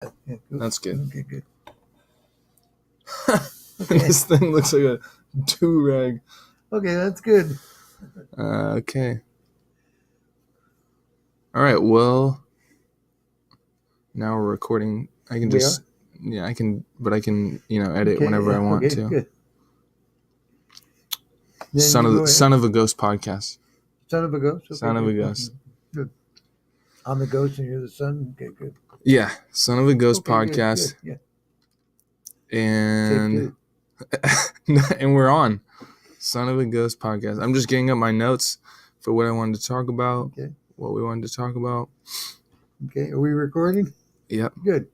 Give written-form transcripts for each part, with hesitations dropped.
Yeah, cool. That's good. Okay, good. This thing looks like a do-rag. Okay, that's good. Okay. All right. Well, now we're recording. I can just, yeah, I can edit whenever I want to. Good. Son of a Ghost podcast. Son of a ghost. Okay, Son of a Ghost. Good. I'm the ghost and you're the son. Okay, good. Yeah, Son of a Ghost podcast. Good. And and we're on Son of a Ghost podcast. I'm just getting up my notes for what I wanted to talk about. Okay. What we wanted to talk about. Okay. Are we recording? Yep. Good.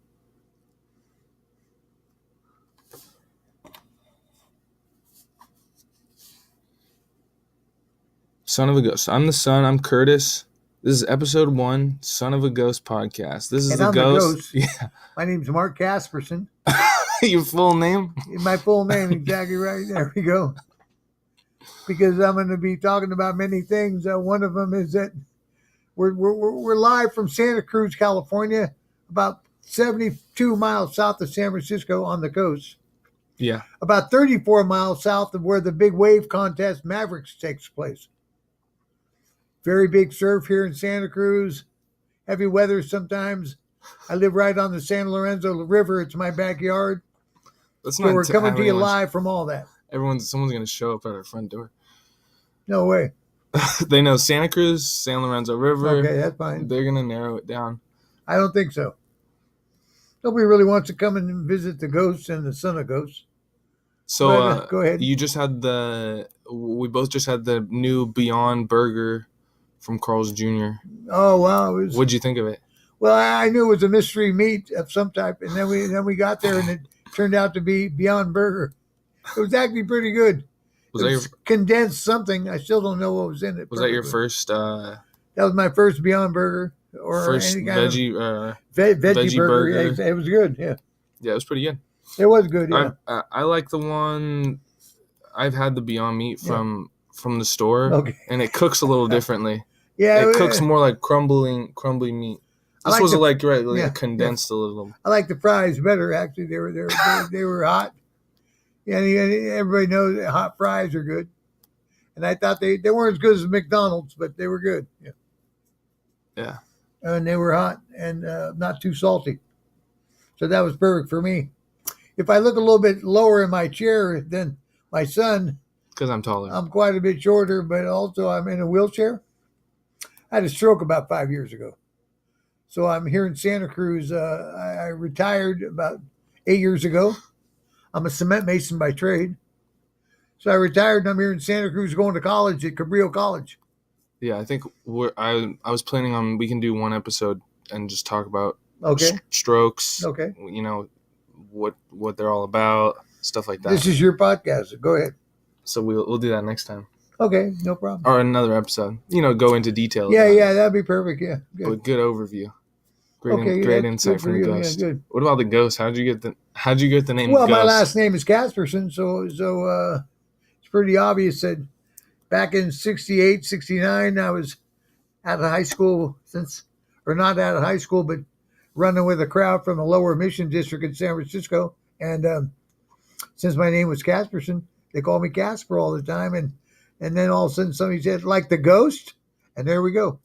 Son of a Ghost. I'm the son. I'm Curtis. This is episode 1, Son of a Ghost podcast. This is and the I'm ghost. The ghost. Yeah. My name's Mark Casperson. Your full name? My full name, exactly right. There we go. Because I'm going to be talking about many things. One of them is that we're live from Santa Cruz, California, about 72 miles south of San Francisco on the coast. Yeah. About 34 miles south of where the big wave contest Mavericks takes place. Very big surf here in Santa Cruz. Heavy weather sometimes. I live right on the San Lorenzo River. It's my backyard. So we're coming to you live from all that. Someone's going to show up at our front door. No way. They know Santa Cruz, San Lorenzo River. Okay, that's fine. They're going to narrow it down. I don't think so. Nobody really wants to come and visit the ghosts and the son of ghosts. So go ahead. We both just had the new Beyond Burger from Carl's Jr. Oh, wow. What'd you think of it? Well, I knew it was a mystery meat of some type, and then we got there, and it turned out to be Beyond Burger. It was actually pretty good. It was condensed something. I still don't know what was in it. Was that your first? That was my first Beyond Burger, or first any kind veggie veggie burger. Yeah, it was good. Yeah. Yeah, it was pretty good. It was good. Yeah. I like the one. I've had the Beyond Meat from the store, and it cooks a little differently. Yeah, it cooks more like crumbly meat. This was condensed a little. I like the fries better. Actually, they were hot. Yeah, everybody knows that hot fries are good. And I thought they weren't as good as McDonald's, but they were good. Yeah. Yeah. And they were hot and not too salty. So that was perfect for me. If I look a little bit lower in my chair than my son, because I'm taller, I'm quite a bit shorter, but also I'm in a wheelchair. I had a stroke about 5 years ago. So I'm here in Santa Cruz. I retired about 8 years ago. I'm a cement mason by trade. So I retired and I'm here in Santa Cruz going to college at Cabrillo College. Yeah, I think I was planning on we can do one episode and just talk about strokes. Okay. You know, what they're all about, stuff like that. This is your podcast. Go ahead. So we'll do that next time. Okay, no problem. Or another episode. Go into detail. Yeah, that'd be perfect. Yeah. Good. But good overview. Great insight from the ghost. Yeah, good. What about the ghost? How'd you get the name? Well, Ghost? My last name is Casperson, so it's pretty obvious that back in 68, 69, I was out of high school not out of high school, but running with a crowd from the lower Mission District in San Francisco. And since my name was Casperson, they called me Casper all the time. And then all of a sudden somebody said, like the ghost? And there we go.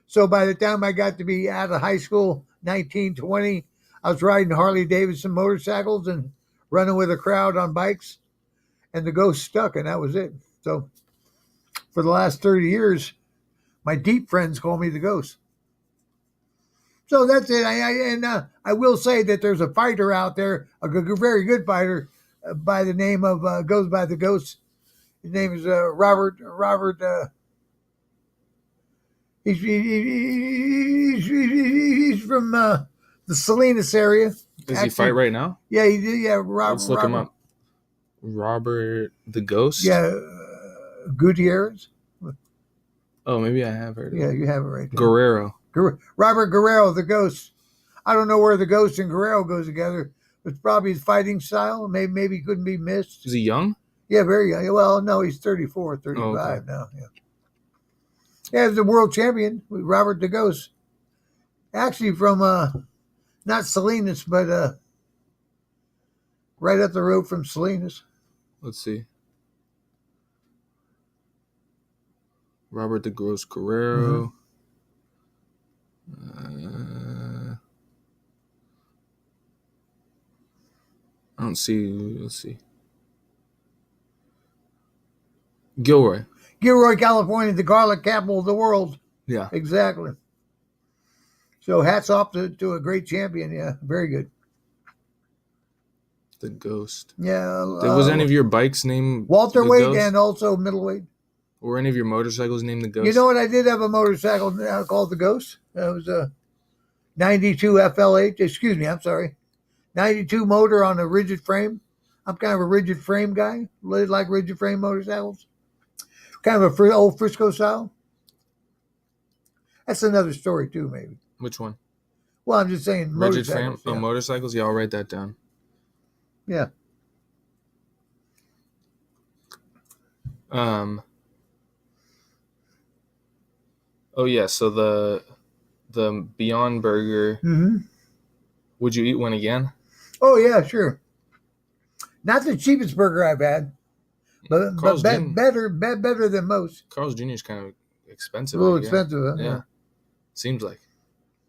So by the time I got to be out of high school, 19, 20, I was riding Harley-Davidson motorcycles and running with a crowd on bikes. And the ghost stuck, and that was it. So for the last 30 years, my deep friends call me the ghost. So that's it. I will say that there's a fighter out there, a very good fighter, by the name of goes by the ghost. His name is Robert. He's from the Salinas area. Does he fight right now? Yeah, he did. Yeah, Let's look him up. Robert the Ghost. Yeah, Gutierrez. Oh, maybe I have heard. Yeah, you have it right there. Guerrero. Robert Guerrero, the Ghost. I don't know where the Ghost and Guerrero goes together. It's probably his fighting style. Maybe he couldn't be missed. Is he young? Yeah, very young. Well, no, he's 34, 35 now. Yeah. Yeah, he's the world champion with Robert the Ghost. Actually, from not Salinas, but right up the road from Salinas. Let's see. Robert de Gross Carrero. I don't see. Let's see. Gilroy, California, the garlic capital of the world. Yeah. Exactly. So hats off to a great champion. Yeah, very good. The Ghost. Yeah. Was any of your bikes named welterweight the Ghost? and also middleweight? Or any of your motorcycles named the Ghost? You know what? I did have a motorcycle called the Ghost. It was a 92 FLH. Excuse me. I'm sorry. 92 motor on a rigid frame. I'm kind of a rigid frame guy. Really like rigid frame motorcycles. Kind of a old Frisco style. That's another story too, maybe. Which one? Well, I'm just saying rigid frame. Yeah. Oh, motorcycles. Yeah, I'll write that down. Yeah. Oh yeah. So the Beyond Burger. Mm-hmm. Would you eat one again? Oh yeah, sure. Not the cheapest burger I've had, but better than most. Carl's Jr. is kind of expensive. A little expensive, huh? Yeah. Seems like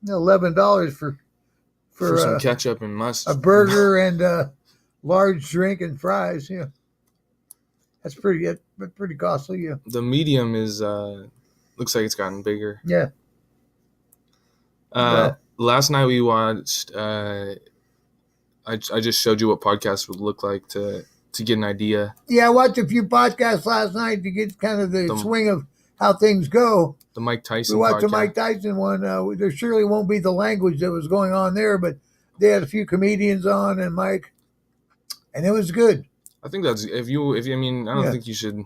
$11 for some ketchup and mustard, a burger and a large drink and fries. Yeah, that's pretty costly. Yeah. The medium is looks like it's gotten bigger. Yeah. Last night we watched. I just showed you what podcasts would look like to get an idea. Yeah, I watched a few podcasts last night to get kind of the swing of how things go. The Mike Tyson. We watched podcast. the Mike Tyson one. There surely won't be the language that was going on there, but they had a few comedians on and Mike, and it was good. I think that's if you I mean I don't think you should.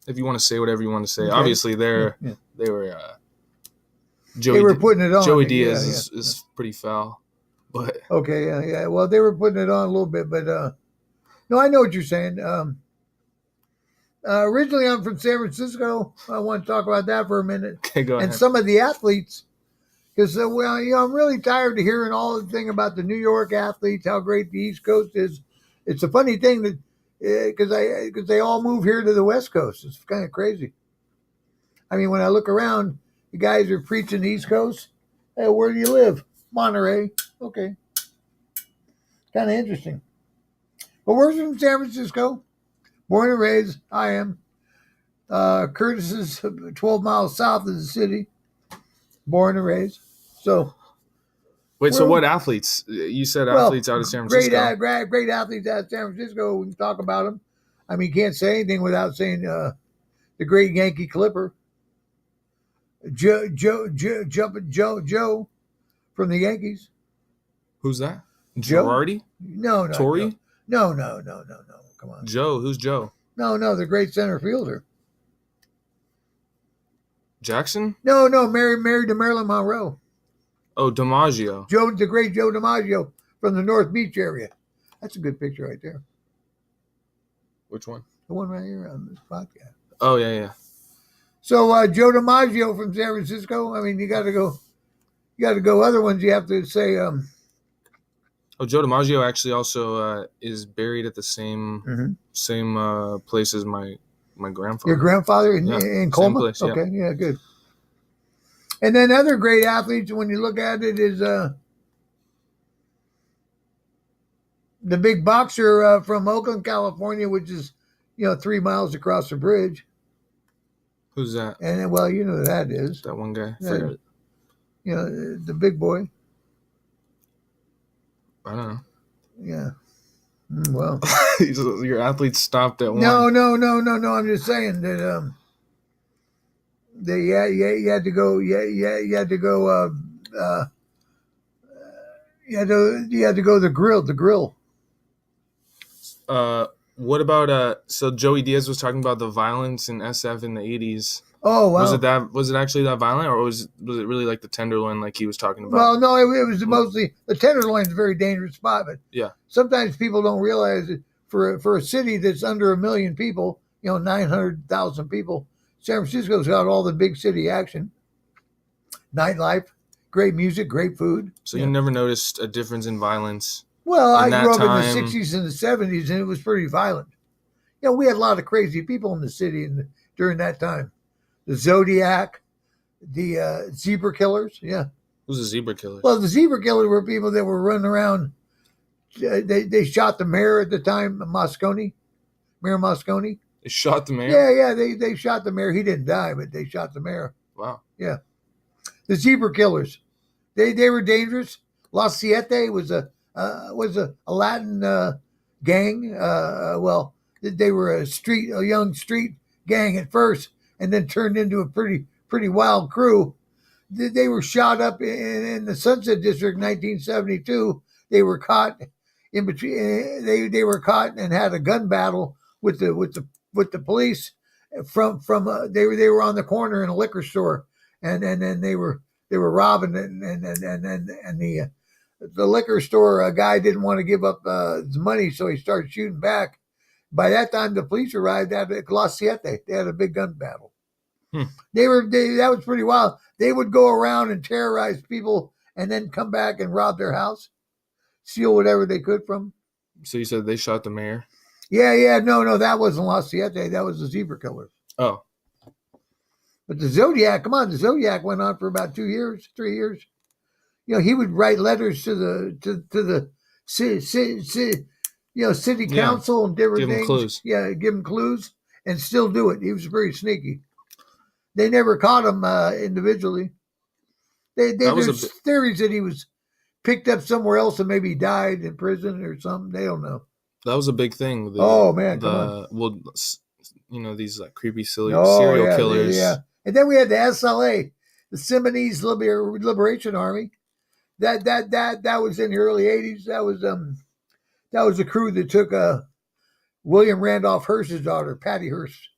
If you want to say whatever you want to say, obviously they were. Joey, they were putting it on. Joey Diaz is pretty foul. But okay, yeah. Well, they were putting it on a little bit, but no, I know what you're saying. Originally, I'm from San Francisco. I want to talk about that for a minute. Okay, go ahead. And some of the athletes, because I'm really tired of hearing all the thing about the New York athletes, how great the East Coast is. It's a funny thing that because they all move here to the West Coast. It's kind of crazy. I mean, when I look around, the guys are preaching the East Coast. Hey, where do you live? Monterey. Okay. Kind of interesting. But we're from San Francisco. Born and raised. I am. Curtis is 12 miles south of the city. Born and raised. So. Wait, so what athletes? You said athletes out of San Francisco. Great athletes out of San Francisco. We can talk about them. I mean, you can't say anything without saying the great Yankee Clipper. Joe from the Yankees. Who's that? Girardi? No. Torrey? No. Come on. Joe. Who's Joe? No, the great center fielder. Jackson? No, married to Marilyn Monroe. Oh, DiMaggio. The great Joe DiMaggio from the North Beach area. That's a good picture right there. Which one? The one right here on this podcast. Oh, yeah. So Joe DiMaggio from San Francisco. I mean, you got to go. Other ones you have to say. Joe DiMaggio actually also is buried at the same place as my grandfather. Your grandfather in Colma? Place, okay, yeah, good. And then other great athletes, when you look at it, is the big boxer from Oakland, California, which is 3 miles across the bridge. Who's that? And well, you know who that is. That one guy. The big boy. I don't know. Yeah. Well, your athletes stopped at one. No. I'm just saying that you had to go. You had to go. You had to go the grill. What about so Joey Diaz was talking about the violence in SF in the 80s. Oh wow! Was it actually that violent, or was it really like the Tenderloin like he was talking about? Well, no, it was mostly the Tenderloin's a very dangerous spot, but sometimes people don't realize that for a city that's under 1 million people, 900,000 people, San Francisco's got all the big city action, nightlife, great music, great food. So you never noticed a difference in violence? Well, I in that grew up in the time- 60s and the 70s, and it was pretty violent. We had a lot of crazy people in the city during that time. The Zodiac, the zebra killers. Yeah. Who's the zebra killers? Well, the zebra killers were people that were running around. They shot the mayor at the time, Mayor Moscone. They shot the mayor? Yeah, they shot the mayor. He didn't die, but they shot the mayor. Wow. Yeah. The zebra killers. They were dangerous. La Siete was a Latin gang. Well, they were a young street gang at first, and then turned into a pretty wild crew. They were shot up in the Sunset District, 1972. They were caught in between. They were caught and had a gun battle with the police. They were on the corner in a liquor store, and then they were robbing it, and the liquor store guy didn't want to give up his money, so he started shooting back. By that time, the police arrived at La Siete. They had a big gun battle. That was pretty wild. They would go around and terrorize people, and then come back and rob their house, steal whatever they could from them. So you said they shot the mayor? Yeah. No, that wasn't La Siete. That was the zebra killers. Oh. But the Zodiac, come on, the Zodiac went on for about 2 years, 3 years. He would write letters to the city council and different things. Clues. Yeah, give him clues and still do it. He was very sneaky. They never caught him individually. There's theories that he was picked up somewhere else and maybe died in prison or something. They don't know. That was a big thing. Come on. Well, these like creepy serial killers. Yeah. And then we had the SLA, the Simonese Liberation Army. That was in the early 80s. That was a crew that took William Randolph Hearst's daughter, Patty Hearst.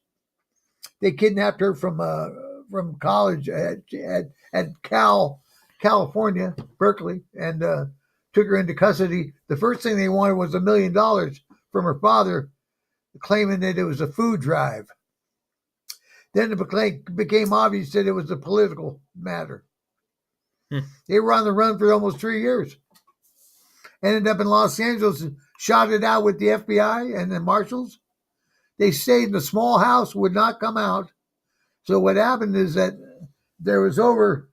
They kidnapped her from college at California, Berkeley, and took her into custody. The first thing they wanted was $1 million from her father, claiming that it was a food drive. Then it became obvious that it was a political matter. They were on the run for almost 3 years. Ended up in Los Angeles and shot it out with the FBI and the marshals. They stayed in a small house, would not come out. So what happened is that there was over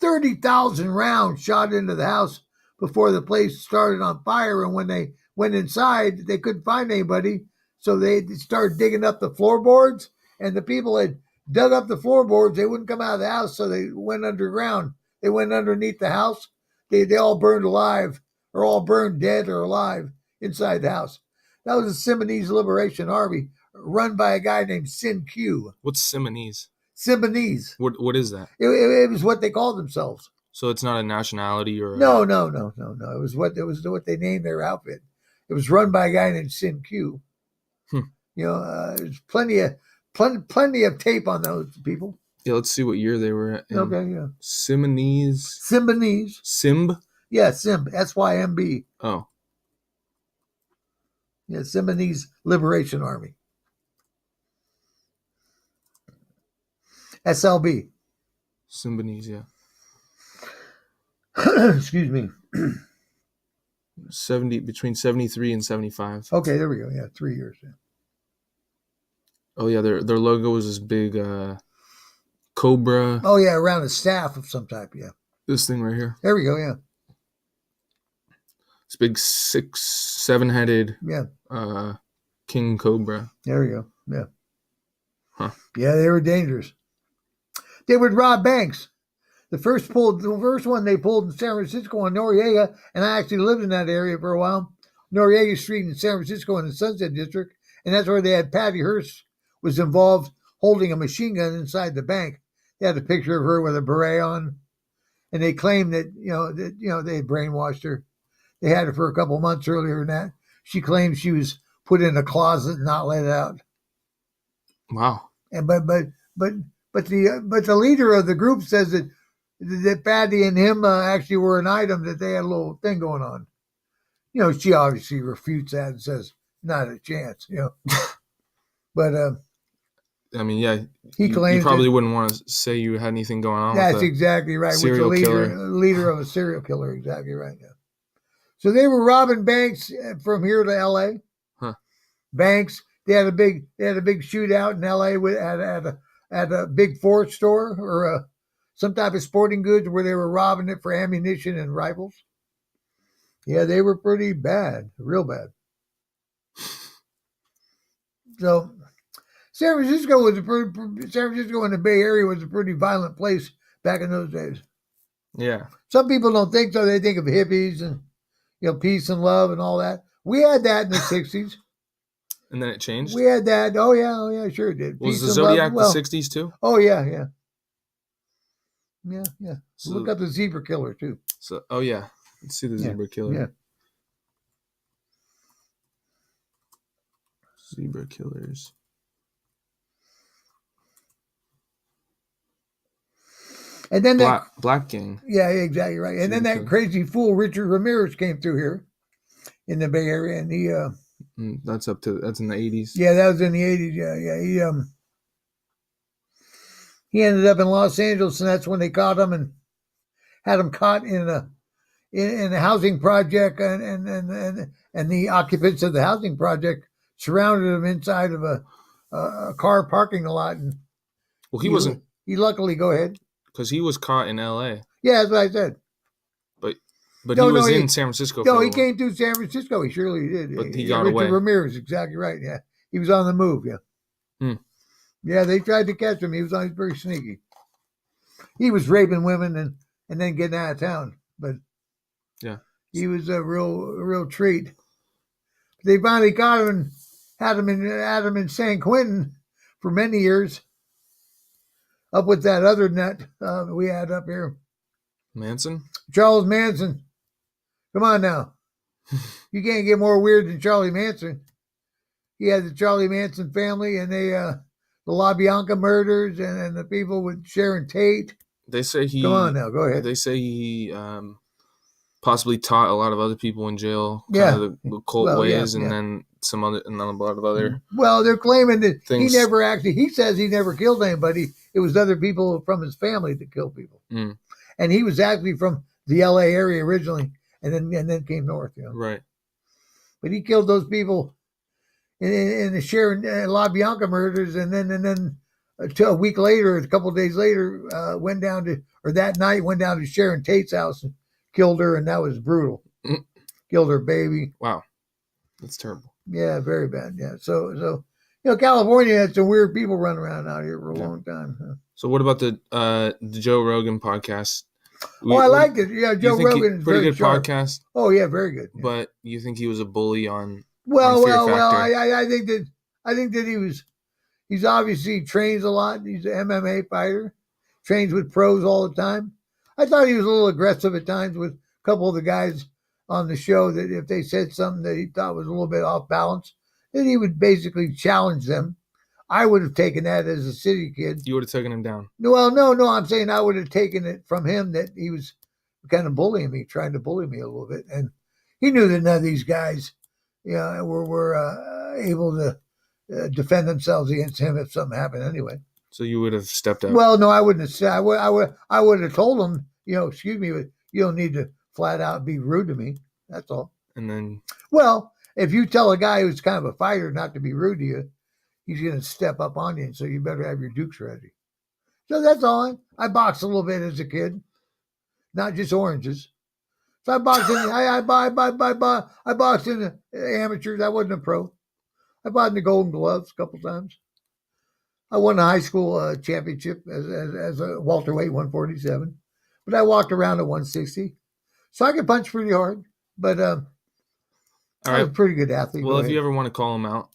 30,000 rounds shot into the house before the place started on fire. And when they went inside, they couldn't find anybody. So they started digging up the floorboards, and the people had dug up the floorboards. They wouldn't come out of the house, so they went underground. They went underneath the house. They all burned alive, or all burned dead or alive inside the house. That was the Simonese Liberation Army, run by a guy named Sin Q. What's Simonese? Simonese. What is that? It was what they called themselves. So it's not a nationality or no. It was what they named their outfit. It was run by a guy named Sin Q. There's plenty of tape on those people. Yeah, let's see what year they were at. Okay, yeah. Simonese. Simb? Yeah, Simb. SYMB. Oh. Yeah, Simonese Liberation Army. SLB. Simonese, yeah. Excuse me. 70 between 73 and 75. Okay, there we go. Yeah, 3 years. Yeah. Oh yeah, their logo was this big cobra. Oh yeah, around a staff of some type. Yeah. This thing right here. There we go. Yeah. It's big 7-headed. Yeah. King cobra. There we go. Yeah. Huh. Yeah, they were dangerous. They would rob banks. The first one they pulled in San Francisco on Noriega, and I actually lived in that area for a while. Noriega Street in San Francisco in the Sunset District, and that's where they had Patty Hearst was involved holding a machine gun inside the bank. They had a picture of her with a beret on, and they claimed that they had brainwashed her. They had her for a couple months earlier than that. She claimed she was put in a closet and not let out. Wow. And but the leader of the group says that Patty and him actually were an item, that they had a little thing going on. She obviously refutes that and says not a chance. But I mean, yeah, He you claims probably wouldn't want to say you had anything going on that's with a exactly right. With the serial killer. leader of a serial killer, exactly right. Yeah. So they were robbing banks from here to L.A. Huh. Banks. They had a big shootout in L.A. at a big Ford store or some type of sporting goods where they were robbing it for ammunition and rifles. Yeah, they were pretty bad, real bad. So San Francisco in the Bay Area was a pretty violent place back in those days. Yeah. Some people don't think so. They think of hippies and peace and love and all that. We had that in the '60s. And then it changed? We had that. Oh yeah, sure it did. Was Peace the and Zodiac love. the 60s too? Oh yeah. So, Look up the zebra killer too. So, oh yeah. Let's see the zebra killer. Yeah. Zebra killers. And then Black Gang. Yeah, exactly right. And then that crazy fool Richard Ramirez came through here in the Bay Area, and he that's in the 80s. Yeah, that was in the 80s. Yeah. He ended up in Los Angeles, and that's when they caught him and had him caught in a housing project, and the occupants of the housing project surrounded him inside of a car parking lot. And well, he wasn't. He luckily go ahead because he was caught in L.A. Yeah, that's what I said. But he was in San Francisco. No, he came through San Francisco. He surely did. But he got away. Richard Ramirez, exactly right. Yeah, he was on the move. Yeah. Yeah, they tried to catch him. He was very sneaky. He was raping women and then getting out of town. But yeah, he was a real treat. They finally caught him and had him in San Quentin for many years. Up with that other nut we had up here. Manson? Charles Manson. Come on now. You can't get more weird than Charlie Manson. He had the Charlie Manson family, and the LaBianca murders, and the people with Sharon Tate. They say he... Come on now, go ahead. They say he possibly taught a lot of other people in jail kind of the cult ways, and then a lot of other... Well, they're claiming that things. He says he never killed anybody. It was other people from his family that killed people. And he was actually from the L.A. area originally, and then came north. Right. But he killed those people in the Sharon LaBianca murders, and then a week later, a couple of days later, that night went down to Sharon Tate's house and killed her, and that was brutal. Killed her baby. Wow, that's terrible. Yeah, very bad. Yeah, so California had some weird people running around out here for a long time. Huh? So what about the Joe Rogan podcast? I liked it. Yeah, Joe Rogan is pretty very good sharp. podcast. Oh yeah, very good. Yeah. But you think he was a bully on? Well. I think that he's obviously trains a lot. He's an MMA fighter, trains with pros all the time. I thought he was a little aggressive at times with a couple of the guys on the show. That if they said something that he thought was a little bit off balance, then he would basically challenge them. I would have taken that as a city kid. You would have taken him down. Well, no. I'm saying I would have taken it from him that he was kind of bullying me, trying to bully me a little bit. And he knew that none of these guys were able to defend themselves against him if something happened anyway. So you would have stepped up. Well, no, I wouldn't have said. I would have told him, excuse me, but you don't need to flat out be rude to me. That's all. And then... Well, if you tell a guy who's kind of a fighter not to be rude to you, he's going to step up on you, and so you better have your dukes ready. So that's all. I boxed a little bit as a kid, not just oranges. So I boxed in. I boxed in the amateurs. I wasn't a pro. I bought in the Golden Gloves a couple times. I won the high school championship as a welterweight 147, but I walked around at 160, so I could punch pretty hard. But I was a pretty good athlete. Well, if you ever want to call him out.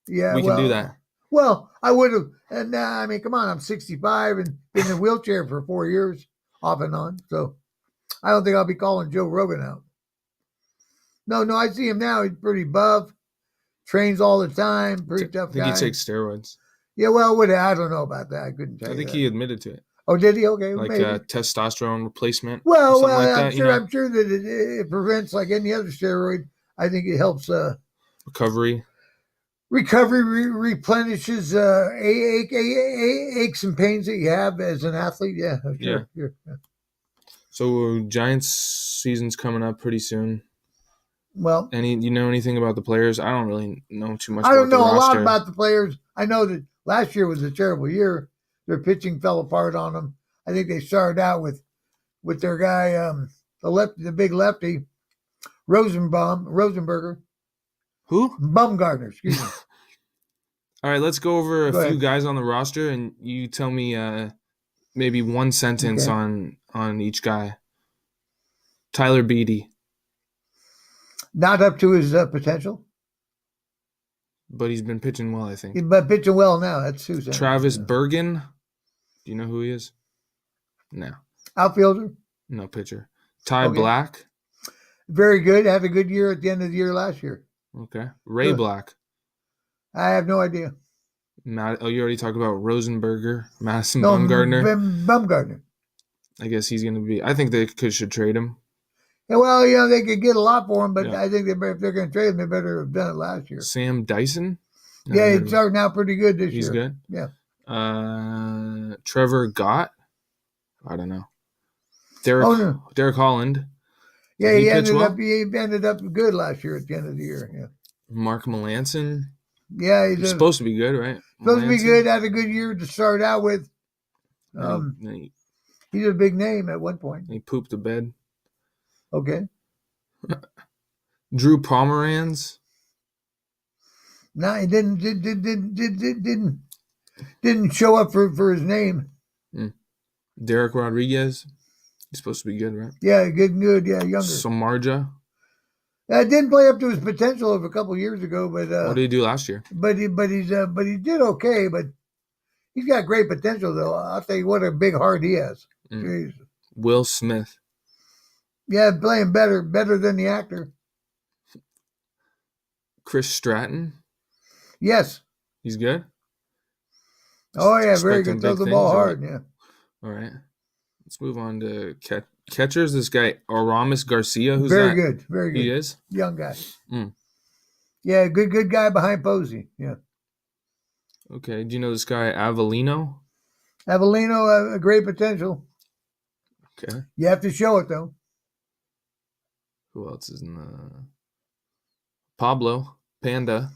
Yeah, we can do that. Well, I would have, and I mean, come on, I'm 65 and been in a wheelchair for 4 years, off and on. So I don't think I'll be calling Joe Rogan out. No, I see him now. He's pretty buff, trains all the time, pretty tough guy. I think he takes steroids. Yeah, well, I don't know about that. I couldn't tell you. I think he admitted to it. Oh, did he? Okay, like testosterone replacement. Well, like I'm sure that it prevents like any other steroid. I think it helps recovery. Recovery replenishes aches and pains that you have as an athlete. Yeah, sure. Yeah. So Giants season's coming up pretty soon. Well, you know anything about the players? I don't really know too much. I don't about know the a lot roster. about the players. I know that last year was a terrible year. Their pitching fell apart on them. I think they started out with their guy, the big lefty, Rosenberger. Who? Bumgarner, excuse me. All right, let's go over a Go few ahead. guys on the roster, and you tell me maybe one sentence Okay. on each guy. Tyler Beatty, Not up to his potential, but he's been pitching well, I think. but pitching well now. That's who's Travis Bergen, do you know who he is? No, outfielder. no pitcher. Ty Okay. Black, Very good. Had a good year at the end of the year last year. okay. Ray Good. Black. I have no idea. You already talked about Rosenberger, Madison No, Bumgarner. Bumgarner. I guess he's going to be. I think they should trade him. Yeah, well, they could get a lot for him, but Yeah. I think if they're going to trade him, they better have done it last year. Sam Dyson. Yeah, he's starting out pretty good this year. He's good. Yeah. Trevor Gott. I don't know. Derek Holland. Yeah, he ended up good last year at the end of the year. Yeah. Mark Melanson. Yeah, He's supposed to be good, right? Supposed to be good. Had a good year to start out with. He's a big name at one point. He pooped the bed. Okay. Drew Pomeranz. No, he didn't show up for his name. Derek Rodriguez. He's supposed to be good, right? Yeah, good. Yeah, younger. Samardzija. Didn't play up to his potential of a couple years ago, but what did he do last year? But he did okay. But he's got great potential, though. I'll tell you what a big heart he has. Will Smith. Yeah, playing better than the actor. Chris Stratton. Yes. He's good? Oh, yeah, very good. Throws the ball hard, yeah. All right. Let's move on to catchers. This guy, Aramis Garcia. Who's very that? Good. Very good. He is? Young guy. Yeah, good guy behind Posey. Yeah. Okay. Do you know this guy, Avellino? Avellino, a great potential. Okay. You have to show it, though. Who else is in the... Pablo. Panda.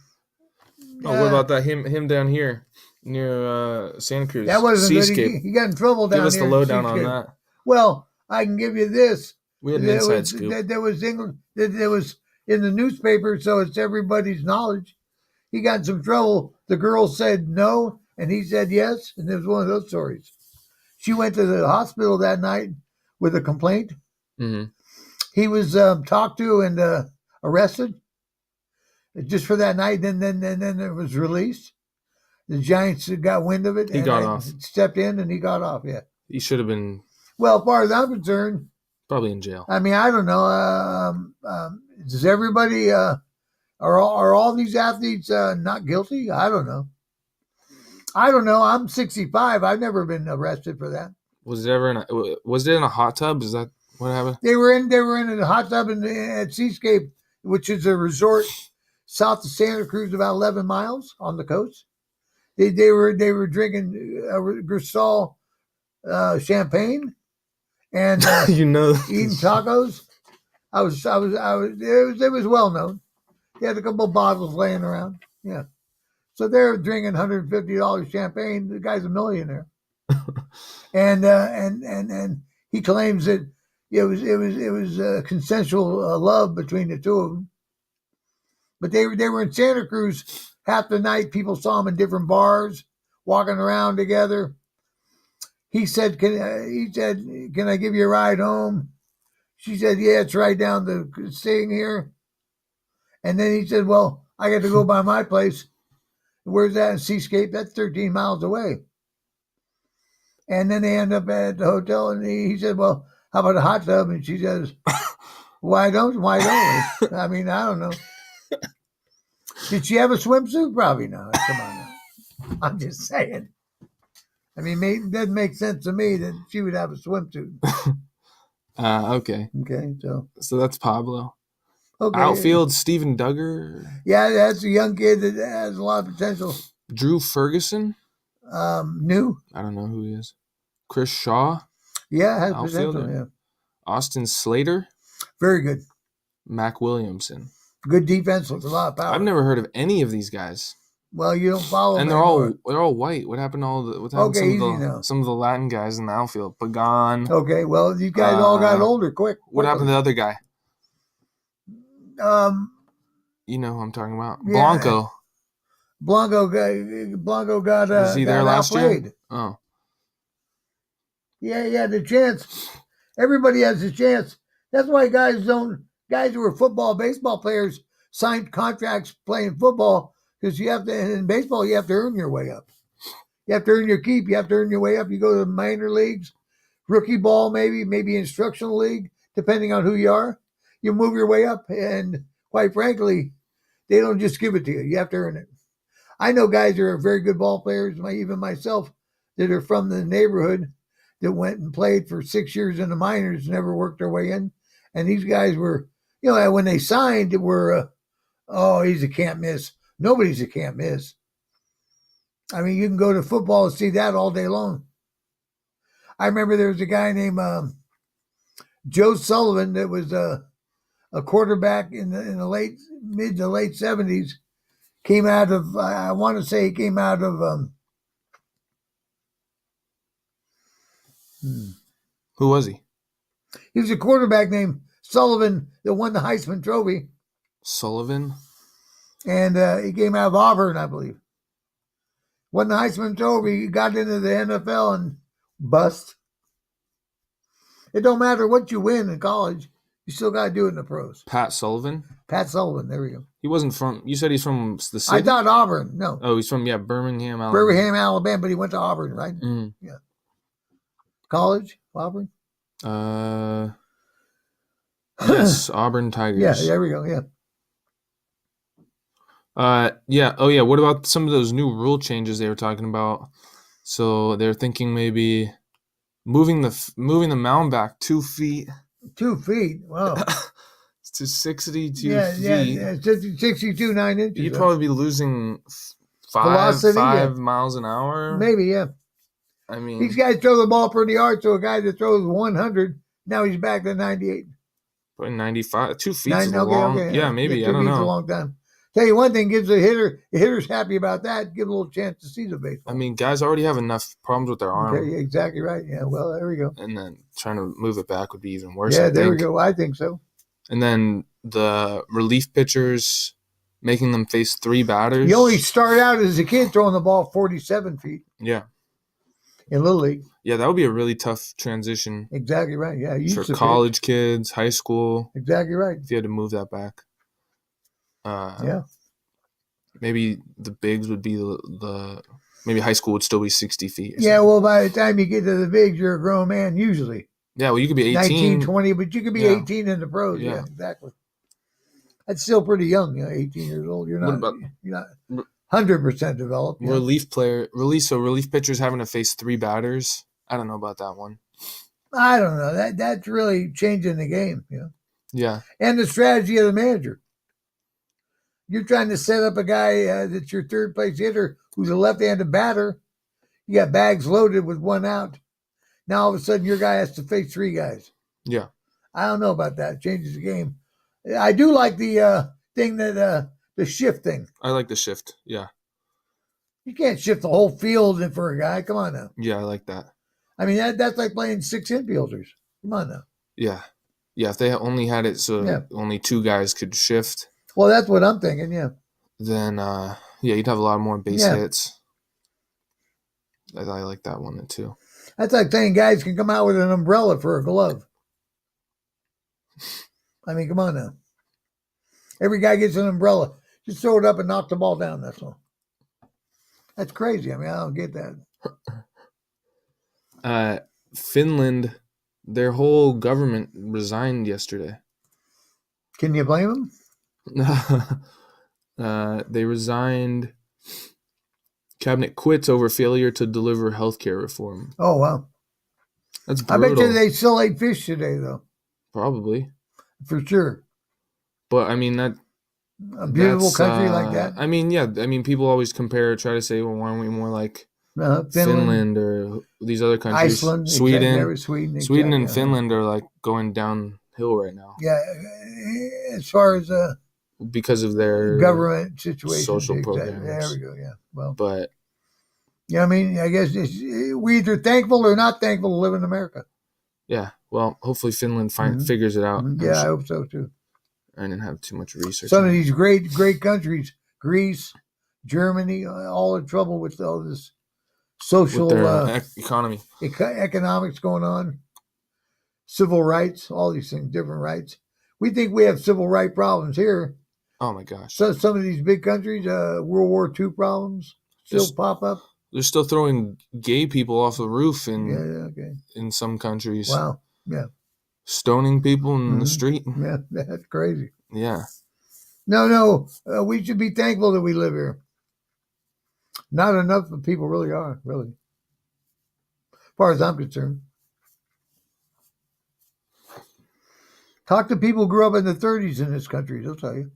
Oh, what about that? Him down here near Santa Cruz. That wasn't Seascape. good. He got in trouble down here. Give us the lowdown on that. Well, I can give you this. We had an inside scoop. There was in the newspaper, so it's everybody's knowledge. He got in some trouble. The girl said no, and he said yes, and it was one of those stories. She went to the hospital that night with a complaint. Mm-hmm. He was talked to and arrested just for that night. Then it was released. The Giants got wind of it. He got off. Stepped in and he got off. Yeah. He should have been. Well, as far as I'm concerned, probably in jail. I mean, I don't know. Does everybody? Are all these athletes not guilty? I don't know. I'm 65. I've never been arrested for that. Was it in a hot tub? Is that what happened? They were in a hot tub at Seascape, which is a resort south of Santa Cruz, about 11 miles on the coast. They were drinking Cristal champagne and eating tacos. It was well known. They had a couple of bottles laying around. Yeah. So they're drinking $150 champagne. The guy's a millionaire. and he claims that it was consensual love between the two of them. But they were in Santa Cruz half the night. People saw them in different bars, walking around together. He said, "Can I give you a ride home?" She said, "Yeah, it's right down the staying here." And then he said, "Well, I got to go by my place." Where's that in Seascape? That's 13 miles away. And then they end up at the hotel, and he said, "Well, how about a hot tub?" And she says, Why don't we? I mean, I don't know. Did she have a swimsuit? Probably not. Come on now. I'm just saying. I mean, it doesn't make sense to me that she would have a swimsuit. Okay. Okay, so that's Pablo. Okay. Outfield, Steven Duggar, Yeah, that's a young kid that has a lot of potential. Drew Ferguson. New. I don't know who he is. Chris Shaw, Yeah, has potential. outfielder. Yeah, Austin Slater, very good. Mac Williamson. Good defense with a lot of power. I've never heard of any of these guys. Well, you don't follow And them they're anymore. all white. What happened to Okay, easy now. some of the Latin guys in the outfield? Pagan. Okay, well, these guys all got older quick. What happened to the other guy? Um, You know who I'm talking about. Yeah. Blanco. Blanco got Was he there last outplayed. year? Oh. Yeah, he had the chance. Everybody has a chance. That's why guys who are baseball players signed contracts playing football, because you have to, and in baseball, you have to earn your way up. You have to earn your keep. You have to earn your way up. You go to the minor leagues, rookie ball, maybe instructional league, depending on who you are. You move your way up, and quite frankly, they don't just give it to you. You have to earn it. I know guys who are very good ball players, even myself, that are from the neighborhood that went and played for 6 years in the minors, never worked their way in. And these guys were, when they signed, were, he's a can't miss. Nobody's a can't miss. I mean, you can go to football and see that all day long. I remember there was a guy named Joe Sullivan that was a quarterback in the mid to late 70s. Came out of, I want to say he came out of, Who was he? He was a quarterback named Sullivan that won the Heisman Trophy. Sullivan? And he came out of Auburn, I believe. Won the Heisman Trophy, he got into the NFL and bust. It don't matter what you win in college, you still got to do it in the pros. Pat Sullivan? Pat Sullivan, there we go. He wasn't from, you said he's from the city? I thought Auburn, no. Oh, he's from, Birmingham, Alabama. Birmingham, Alabama, but he went to Auburn, right? Mm. Yeah. College, Auburn? Yes, Auburn Tigers. Yeah, there we go, yeah. What about some of those new rule changes they were talking about? So they're thinking maybe moving the mound back 2 feet. 2 feet, wow. To 62 feet. Yeah, 62, 9 inches. You'd probably be losing five miles an hour. Maybe, yeah. I mean, these guys throw the ball pretty hard, so a guy that throws 100, now he's back to 98. Probably 95. 2 feet is long. Okay. Yeah, maybe. Yeah, I don't know. 2 feet's a long time. Tell you one thing, gives the hitter's happy about that, give a little chance to see the baseball. I mean, guys already have enough problems with their arm. Okay, exactly right. Yeah, well, there we go. And then trying to move it back would be even worse. Yeah, there we go. I think so. And then the relief pitchers, making them face 3 batters. You only start out as a kid throwing the ball 47 feet. Yeah. In Little League. Yeah, that would be a really tough transition. Exactly right. Yeah. For college kids, high school. Exactly right. If you had to move that back. Yeah. Maybe the bigs would be maybe high school would still be 60 feet. Yeah, well, by the time you get to the bigs, you're a grown man usually. Yeah, well, you could be 18. 19, 20, but you could be 18 in the pros. Yeah, exactly. That's still pretty young, 18 years old. You're not 100% developed. Relief pitchers having to face 3 batters. I don't know about that one. I don't know. That's really changing the game, Yeah. And the strategy of the manager. You're trying to set up a guy that's your third place hitter who's a left-handed batter. You got bags loaded with 1 out. Now all of a sudden your guy has to face 3 guys. Yeah. I don't know about that. It changes the game. I do like the thing that the shift thing. I like the shift. Yeah. You can't shift the whole field for a guy. Come on now. Yeah, I like that. I mean, that's like playing 6 infielders. Come on now. Yeah. Yeah, if they only had it so only 2 guys could shift. Well, that's what I'm thinking, yeah. Then, you'd have a lot more base hits. I like that one too. That's like saying guys can come out with an umbrella for a glove. I mean, come on now. Every guy gets an umbrella. Just throw it up and knock the ball down, that's all. That's crazy. I mean, I don't get that. Finland, their whole government resigned yesterday. Can you blame them? They resigned. Cabinet quits over failure to deliver healthcare reform. Oh, wow. That's brutal. I bet you they still ate fish today, though. Probably. For sure. But I mean A beautiful that's country like that. I mean, yeah. I mean, people always try to say, well, why aren't we more like Finland, Finland or these other countries? Iceland, Sweden, Sweden, Sweden and yeah. Finland are like going downhill right now. Yeah, as far as because of their government situation. social Exactly. programs. There we go. Yeah. Well, but yeah, I mean, I guess we either thankful or not thankful to live in America. Yeah. Well, hopefully Finland figures it out. Yeah, I hope so too. I didn't have too much research. Some of these great countries, Greece, Germany, all in trouble with all this social with their economy, economics going on, civil rights, all these things, different rights. We think we have civil right problems here. Oh my gosh! So some of these big countries, World War II problems still pop up. They're still throwing gay people off the roof in some countries. Wow! Yeah, stoning people in the street. Yeah, that's crazy. Yeah. No, we should be thankful that we live here. Not enough of people really are, really. As far as I'm concerned. Talk to people who grew up in the 30s in this country, they'll tell you.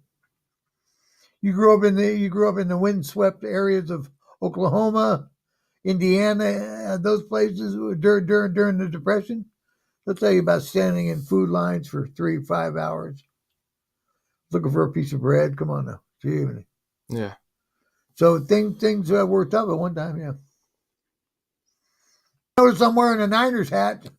You grew up in the windswept areas of Oklahoma, Indiana, those places during the Depression. They'll tell you about standing in food lines for 3-5 hours, looking for a piece of bread. Come on now, yeah. So things were tough at one time. Yeah. Notice I'm wearing a Niners hat.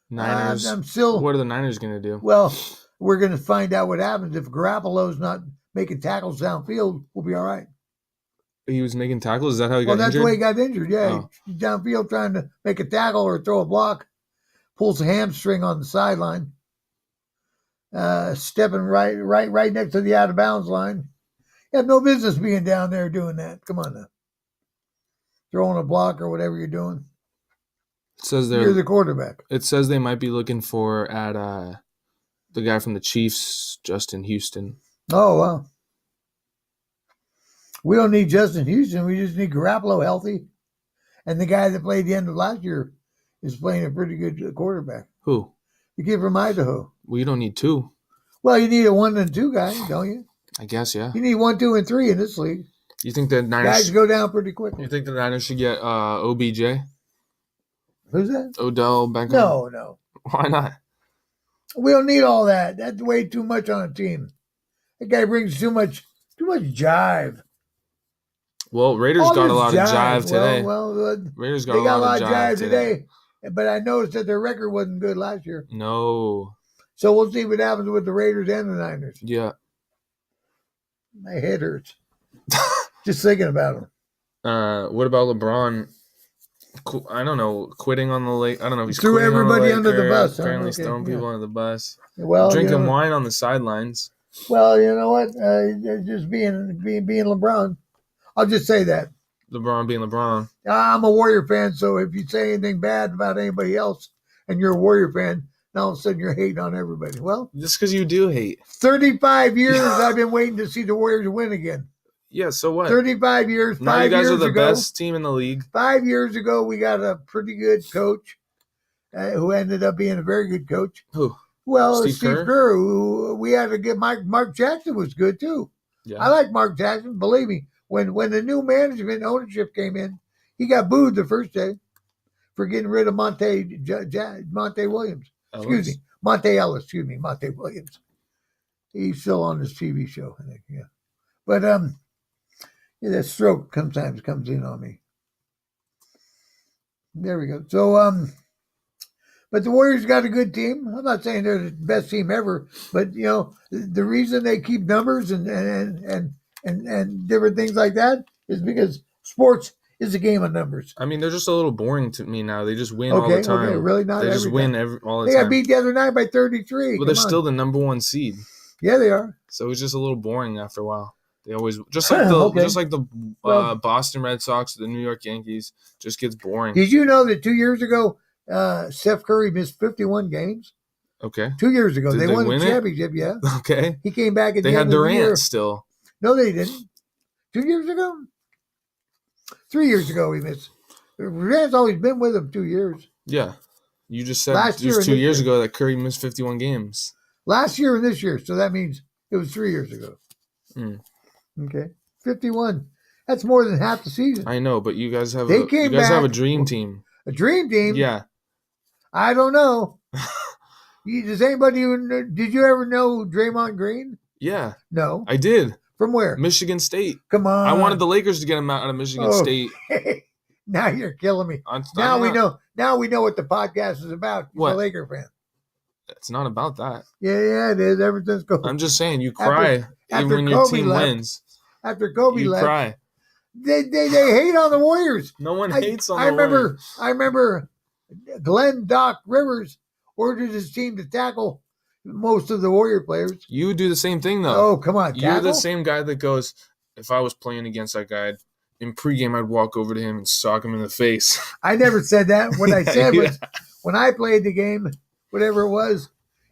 Niners. I'm still. What are the Niners going to do? Well, we're going to find out what happens if Garoppolo's not making tackles downfield. We'll be all right. He was making tackles. Is that how he got injured? Well, that's the way he got injured. Yeah, he's downfield trying to make a tackle or throw a block, pulls a hamstring on the sideline, stepping right next to the out of bounds line. You have no business being down there doing that. Come on now, throwing a block or whatever you're doing. It says you're the quarterback. It says they might be looking for at the guy from the Chiefs, Justin Houston. Oh, wow. We don't need Justin Houston. We just need Garoppolo healthy. And the guy that played the end of last year is playing a pretty good quarterback. Who? The kid from Idaho. Well, you don't need two. Well, you need a 1 and 2 guy, don't you? I guess, yeah. You need 1, 2, and 3 in this league. You think the Niners guys go down pretty quickly? You think the Niners should get OBJ? Who's that? Odell Beckham? No. Why not? We don't need all that. That's way too much on a team. That guy brings too much jive. Well, Raiders got a lot of jive today. Raiders got a lot of jive today. But I noticed that their record wasn't good last year. No. So we'll see what happens with the Raiders and the Niners. Yeah. My head hurts. Just thinking about them. What about LeBron? I don't know, quitting on the lake. I don't know if he's threw everybody under the bus. Apparently, he's throwing people under the bus. Well, drinking wine on the sidelines. Well, you know what? Just being LeBron. I'll just say that. LeBron being LeBron. I'm a Warrior fan, so if you say anything bad about anybody else and you're a Warrior fan, now all of a sudden you're hating on everybody. Well, just because you do hate. 35 years I've been waiting to see the Warriors win again. Yeah, so what? 35 years. Now you guys are the best team in the league. 5 years ago, we got a pretty good coach who ended up being a very good coach. Who? Well, Steve Kerr. Who we had to get. Mark Jackson was good too. Yeah. I like Mark Jackson. Believe me, when the new management ownership came in, he got booed the first day for getting rid of Monte Williams. Excuse me, Monte Ellis. Excuse me, Monte Williams. He's still on this TV show, I think. Yeah, but yeah, that stroke sometimes comes in on me. There we go. So but the Warriors got a good team. I'm not saying they're the best team ever, but you know the reason they keep numbers and different things like that is because sports is a game of numbers. I mean, they're just a little boring to me now. They just win all the time. Okay, really not. They just win all the time. They got beat the other night by 33. Well, they're still the number 1 seed. Yeah, they are. So it's just a little boring after a while. They always just like the Boston Red Sox, the New York Yankees, just gets boring. Did you know that 2 years ago, Steph Curry missed 51 games? Okay. 2 years ago, they won the championship. Yeah. Okay. He came back at the end of the year. They had Durant still. No, they didn't. 2 years ago. 3 years ago, he missed. Durant's always been with him 2 years. Yeah. You just said just 2 years ago that Curry missed 51 games. Last year and this year, so that means It was 3 years ago. Mm. Okay. 51. That's more than half the season. I know, but you guys have They you came guys have a back- dream team. A dream team? Yeah. I don't know. Does anybody did you ever know Draymond Green? Yeah. No. I did. From where? Michigan State. Come on. I wanted the Lakers to get him out of Michigan Oh. State. Now you're killing me. I'm Now we not- know. Now we know what the podcast is about. He's What? a Laker fan. It's not about that. Yeah, it is. Ever since Kobe. I'm just saying, you cry after when your Kobe team left, wins. After Kobe You left, cry. they hate on the Warriors. No one hates on I the remember. Warriors. I remember. Glenn Doc Rivers ordered his team to tackle most of the Warrior players. You do the same thing, though. Oh, come on, You're tackle? the same guy that goes, if I was playing against that guy, in pregame, I'd walk over to him and sock him in the face. I never said that. What I said Yeah. was, when I played the game, whatever it was,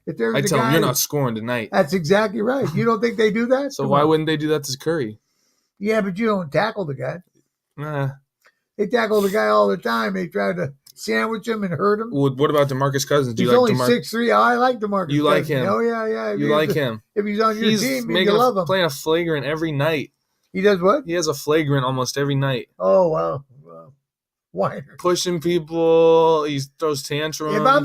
if there was I a tell guy, him, you're not scoring tonight. That's exactly right. You don't think they do that? So Come why on. wouldn't they do that to Curry? Yeah, but you don't tackle the guy. Nah. They tackle the guy all the time. They try to sandwich him and hurt him. Well, what about DeMarcus Cousins? Do He's you like only 6'3". Oh, I like DeMarcus. You like Cousins. him. Oh, yeah. If You like him. If he's on your He's team, making you love him. playing a flagrant every night. He does what? He has a flagrant almost every night. Oh, wow. Whiner. Pushing people. He throws tantrums. If I'm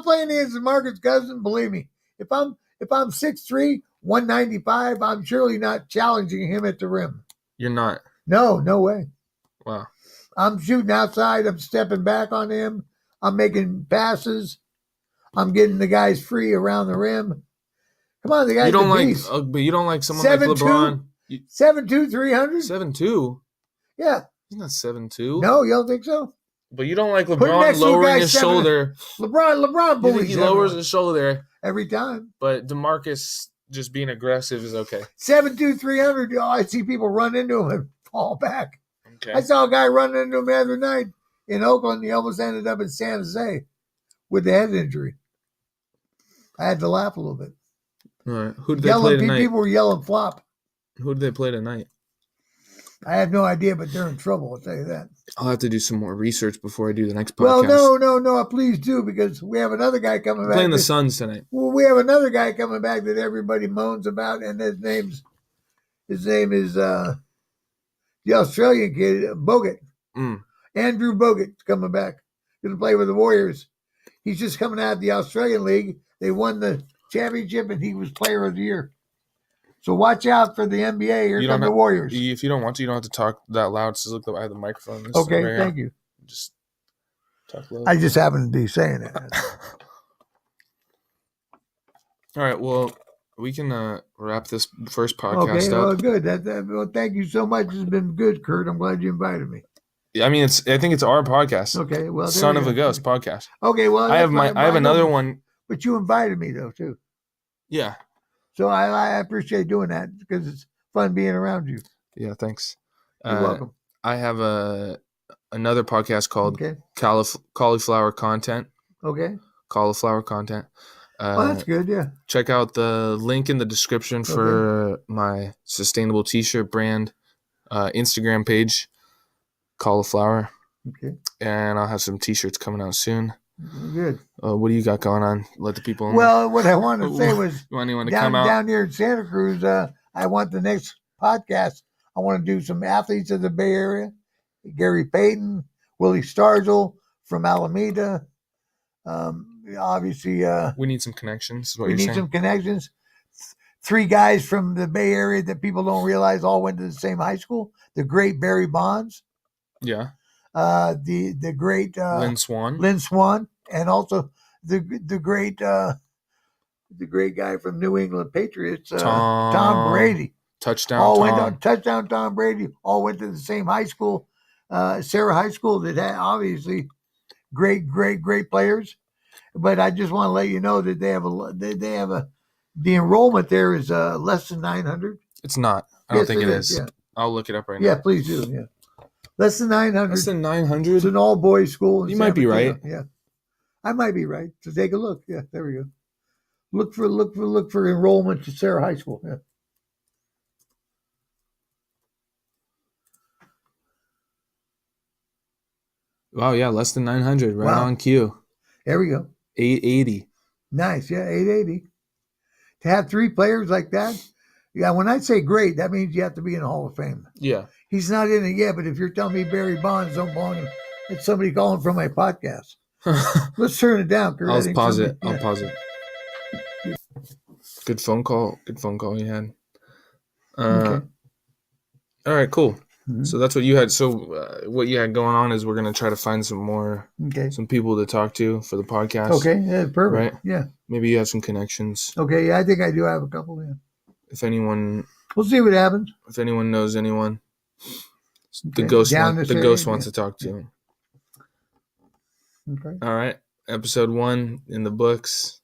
playing against DeMarcus Cousins, believe me, if I'm 6'3", 195, I'm surely not challenging him at the rim. You're not. No way. Wow. I'm shooting outside. I'm stepping back on him. I'm making passes. I'm getting the guys free around the rim. Come on, the guy's You don't a like, beast. but you don't like someone 7'2"? like LeBron. 7'2", 300? 7'2". Yeah. He's not 7'2". No, you don't think so? But you don't like Put LeBron next to a lowering guy his 7'. shoulder. LeBron You think bullies he lowers everyone. his shoulder, Every time. but DeMarcus just being aggressive is okay. 7'2", 300. Oh, I see people run into him and fall back. Okay. I saw a guy run into him the other night in Oakland. He almost ended up in San Jose with the head injury. I had to laugh a little bit. All right. Who did they play tonight? People were yelling flop. Who did they play tonight? I have no idea, but they're in trouble. I'll tell you that. I'll have to do some more research before I do the next podcast. Well, no, please do, because we have another guy coming back. Playing the Suns tonight. Well, we have another guy coming back that everybody moans about, and his name is the Australian kid, Bogut. Andrew Bogut's coming back. Going to play with the Warriors. He's just coming out of the Australian League. They won the championship, and he was Player of the Year. So watch out for the NBA. Here come the Warriors. If you don't want to, you don't have to talk that loud. Just look, I have the microphone. Okay, thank you. Just talk loud. I just happen to be saying that. All right, well, we can wrap this first podcast well, up. good. Well, thank you so much. It's been good, Kurt. I'm glad you invited me. I mean, I think it's our podcast. Okay, well, Son of a Ghost podcast. Okay, well, I have another one. But you invited me though too. Yeah. So I appreciate doing that because it's fun being around you. Yeah, thanks. You're welcome. I have another podcast called Okay. Califlowr Content. Okay. Califlowr Content. That's good. Yeah. Check out the link in the description for my sustainable t-shirt brand Instagram page, Califlowr. Okay. And I'll have some t-shirts coming out soon. Good. What do you got going on? Let the people know. Well, what I wanted to say was you want anyone to come out? down here in Santa Cruz, I want the next podcast. I want to do some athletes of the Bay Area. Gary Payton, Willie Starzl from Alameda. Obviously, we need some connections. Is what we you're need saying? some connections. 3 guys from the Bay Area that people don't realize all went to the same high school. The great Barry Bonds. Yeah. The great Lynn Swan, and also the great guy from New England Patriots, Tom Brady. Touchdown Tom Brady all went to the same high school, Sarah High School, that had obviously great players. But I just want to let you know that the enrollment there is less than 900. It's not. I don't think it is. Yeah. I'll look it up right now. Yeah, please do. Yeah. Less than 900. Less than 900? It's an all-boys school. You might be right. Yeah. I might be right. So take a look. Yeah, there we go. Look for enrollment to Sarah High School. Yeah. Wow, yeah, less than 900. Right on cue. There we go. 880. Nice. Yeah, 880. to have 3 players like that. Yeah, when I say great, that means you have to be in the Hall of Fame. Yeah. He's not in it yet, but if you're telling me Barry Bonds don't belong in, it's somebody calling from my podcast. Let's turn it down, Kurt. I'll pause it. I'll pause it. Good phone call. Good phone call you had. Okay. All right, cool. Mhm. So that's what you had. So what you had going on is we're going to try to find some people to talk to for the podcast. Okay, yeah, perfect. Right? Yeah. Maybe you have some connections. Okay, yeah, I think I do have a couple. Yeah. If anyone We'll see what happens. If anyone knows anyone, the Okay. ghost Down wants this area, to talk to him. Okay. All right, episode 1 in the books.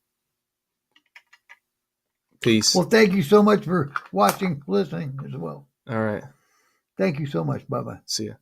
Peace. Well, thank you so much for watching, listening as well. All right. Thank you so much. Bye-bye. See ya.